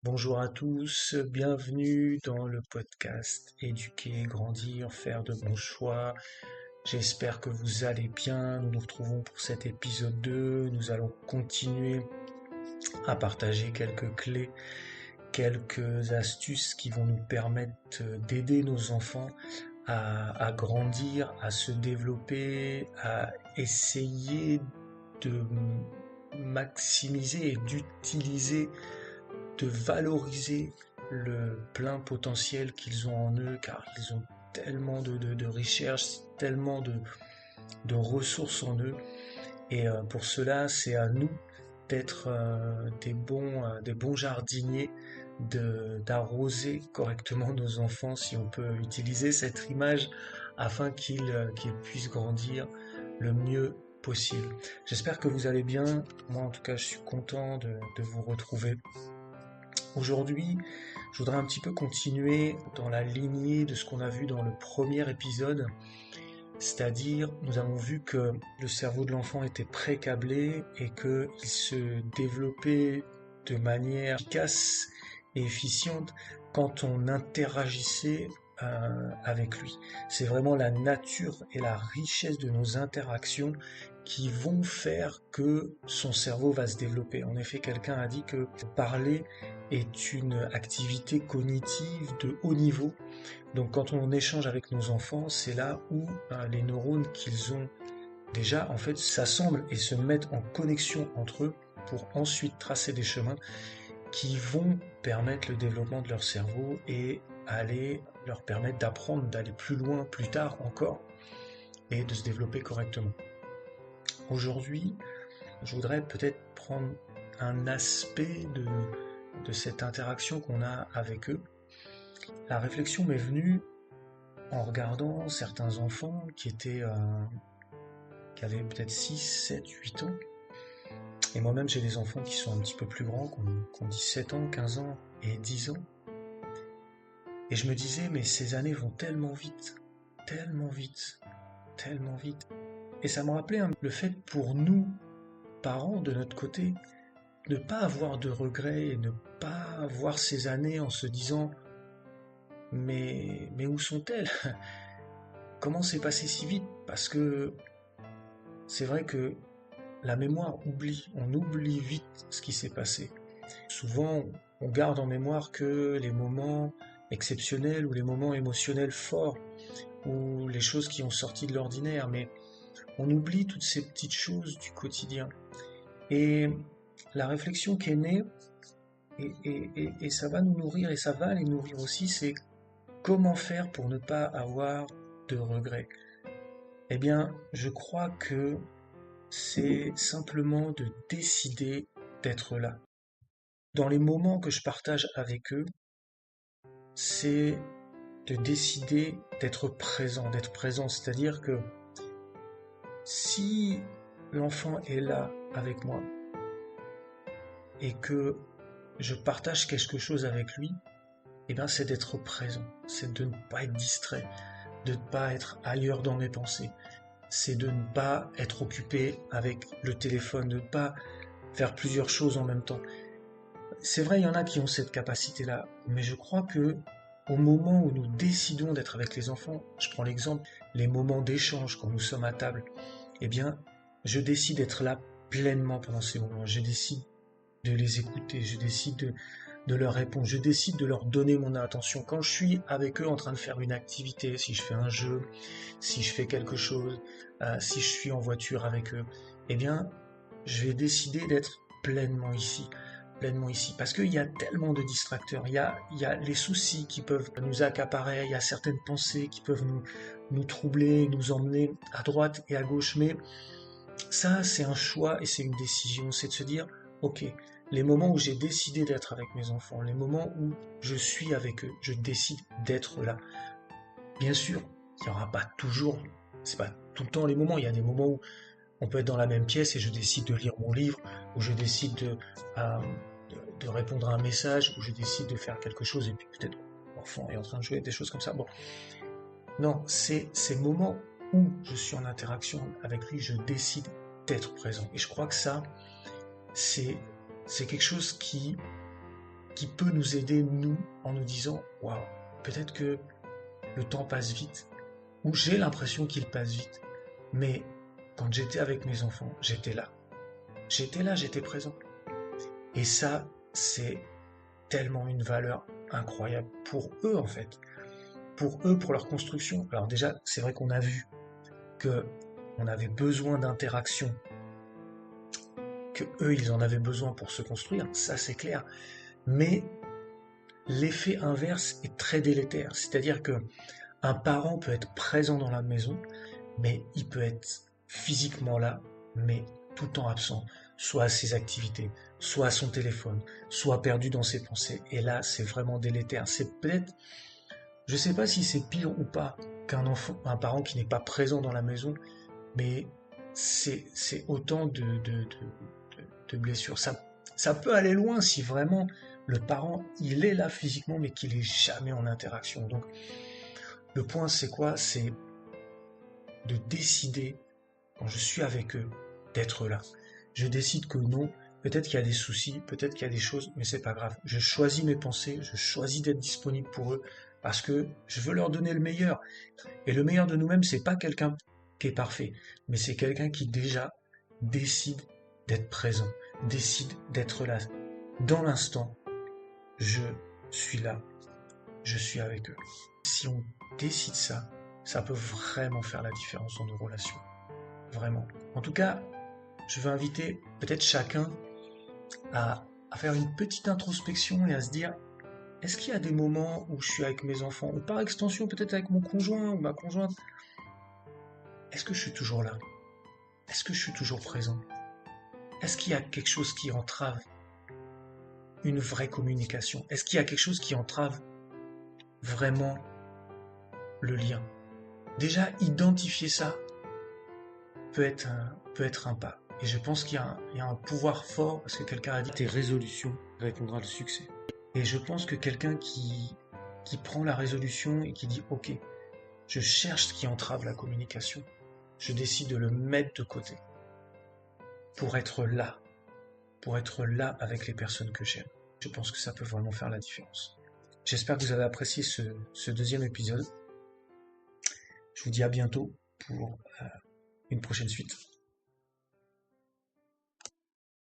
Bonjour à tous, bienvenue dans le podcast Éduquer, grandir, faire de bons choix. J'espère que vous allez bien. Nous nous retrouvons pour cet épisode 2. Nous allons continuer à partager quelques clés, quelques astuces qui vont nous permettre d'aider nos enfants à grandir, à se développer, à essayer de maximiser et d'utiliser, de valoriser le plein potentiel qu'ils ont en eux, car ils ont tellement de recherches, tellement de ressources en eux. Et pour cela, c'est à nous d'être des bons jardiniers, d'arroser correctement nos enfants, si on peut utiliser cette image, afin qu'ils puissent grandir le mieux possible. J'espère que vous allez bien. Moi, en tout cas, je suis content de vous retrouver. Aujourd'hui, je voudrais un petit peu continuer dans la lignée de ce qu'on a vu dans le premier épisode, c'est-à-dire nous avons vu que le cerveau de l'enfant était pré-câblé et qu'il se développait de manière efficace et efficiente quand on interagissait avec lui. C'est vraiment la nature et la richesse de nos interactions qui vont faire que son cerveau va se développer. En effet, quelqu'un a dit que parler est une activité cognitive de haut niveau. Donc quand on échange avec nos enfants, c'est là où les neurones qu'ils ont déjà en fait s'assemblent et se mettent en connexion entre eux pour ensuite tracer des chemins qui vont permettre le développement de leur cerveau et aller leur permettre d'apprendre, d'aller plus loin, plus tard encore, et de se développer correctement. Aujourd'hui, je voudrais peut-être prendre un aspect de cette interaction qu'on a avec eux. La réflexion m'est venue en regardant certains enfants qui avaient peut-être 6, 7, 8 ans. Et moi-même, j'ai des enfants qui sont un petit peu plus grands, qui ont 17 ans, 15 ans et 10 ans. Et je me disais, mais ces années vont tellement vite, tellement vite, tellement vite. Et ça me rappelait le fait pour nous, parents, de notre côté, ne pas avoir de regrets et ne pas voir ces années en se disant mais où sont-elles? Comment c'est passé si vite? Parce que c'est vrai que la mémoire oublie, on oublie vite ce qui s'est passé. Souvent, on garde en mémoire que les moments exceptionnels ou les moments émotionnels forts ou les choses qui ont sorti de l'ordinaire, mais on oublie toutes ces petites choses du quotidien. Et la réflexion qui est née, et ça va nous nourrir et ça va les nourrir aussi, c'est comment faire pour ne pas avoir de regrets. Eh bien, je crois que c'est simplement de décider d'être là. Dans les moments que je partage avec eux, c'est de décider d'être présent, c'est-à-dire que si l'enfant est là avec moi et que je partage quelque chose avec lui, eh bien c'est d'être présent, c'est de ne pas être distrait, de ne pas être ailleurs dans mes pensées, c'est de ne pas être occupé avec le téléphone, de ne pas faire plusieurs choses en même temps. C'est vrai, il y en a qui ont cette capacité-là, mais je crois que au moment où nous décidons d'être avec les enfants, je prends l'exemple, les moments d'échange quand nous sommes à table, eh bien, je décide d'être là pleinement pendant ces moments. Je décide de les écouter, je décide de leur répondre, je décide de leur donner mon attention. Quand je suis avec eux en train de faire une activité, si je fais un jeu, si je fais quelque chose, si je suis en voiture avec eux, eh bien, je vais décider d'être pleinement ici. Pleinement ici, parce qu'il y a tellement de distracteurs, il y a les soucis qui peuvent nous accaparer, il y a certaines pensées qui peuvent nous troubler, nous emmener à droite et à gauche, mais ça c'est un choix et c'est une décision, c'est de se dire, ok, les moments où j'ai décidé d'être avec mes enfants, les moments où je suis avec eux, je décide d'être là. Bien sûr, il n'y aura pas toujours, c'est pas tout le temps les moments, il y a des moments où on peut être dans la même pièce et je décide de lire mon livre, ou je décide de répondre à un message, ou je décide de faire quelque chose, et puis peut-être l'enfant est en train de jouer, des choses comme ça. Bon, non, c'est ces moments où je suis en interaction avec lui, je décide d'être présent. Et je crois que ça, c'est quelque chose qui peut nous aider, nous, en nous disant, waouh, peut-être que le temps passe vite, ou j'ai l'impression qu'il passe vite, mais quand j'étais avec mes enfants, j'étais là. J'étais là, j'étais présent. Et ça, c'est tellement une valeur incroyable pour eux, en fait. Pour eux, pour leur construction. Alors déjà, c'est vrai qu'on a vu que on avait besoin d'interaction, que eux, ils en avaient besoin pour se construire, ça c'est clair. Mais l'effet inverse est très délétère. C'est-à-dire que un parent peut être présent dans la maison, mais il peut être physiquement là, mais tout le temps absent, soit à ses activités, soit à son téléphone, soit perdu dans ses pensées. Et là, c'est vraiment délétère. C'est peut-être, je ne sais pas si c'est pire ou pas qu'un enfant, un parent qui n'est pas présent dans la maison, mais c'est autant de blessures. Ça peut aller loin si vraiment le parent, il est là physiquement, mais qu'il est jamais en interaction. Donc, le point, c'est quoi? C'est de décider, quand je suis avec eux, d'être là. Je décide que non, peut-être qu'il y a des soucis, peut-être qu'il y a des choses, mais c'est pas grave. Je choisis mes pensées, je choisis d'être disponible pour eux, parce que je veux leur donner le meilleur. Et le meilleur de nous-mêmes, c'est pas quelqu'un qui est parfait, mais c'est quelqu'un qui déjà décide d'être présent, décide d'être là. Dans l'instant, je suis là, je suis avec eux. Si on décide ça, ça peut vraiment faire la différence dans nos relations. Vraiment. En tout cas, je veux inviter peut-être chacun à faire une petite introspection et à se dire, est-ce qu'il y a des moments où je suis avec mes enfants, ou par extension peut-être avec mon conjoint ou ma conjointe, est-ce que je suis toujours là? Est-ce que je suis toujours présent? Est-ce qu'il y a quelque chose qui entrave une vraie communication? Est-ce qu'il y a quelque chose qui entrave vraiment le lien? Déjà, identifier ça peut être un pas. Et je pense qu'il y a un pouvoir fort, parce que quelqu'un a dit tes résolutions répondra le succès. Et je pense que quelqu'un qui prend la résolution et qui dit ok, je cherche ce qui entrave la communication, je décide de le mettre de côté pour être là avec les personnes que j'aime. Je pense que ça peut vraiment faire la différence. J'espère que vous avez apprécié ce deuxième épisode. Je vous dis à bientôt pour une prochaine suite.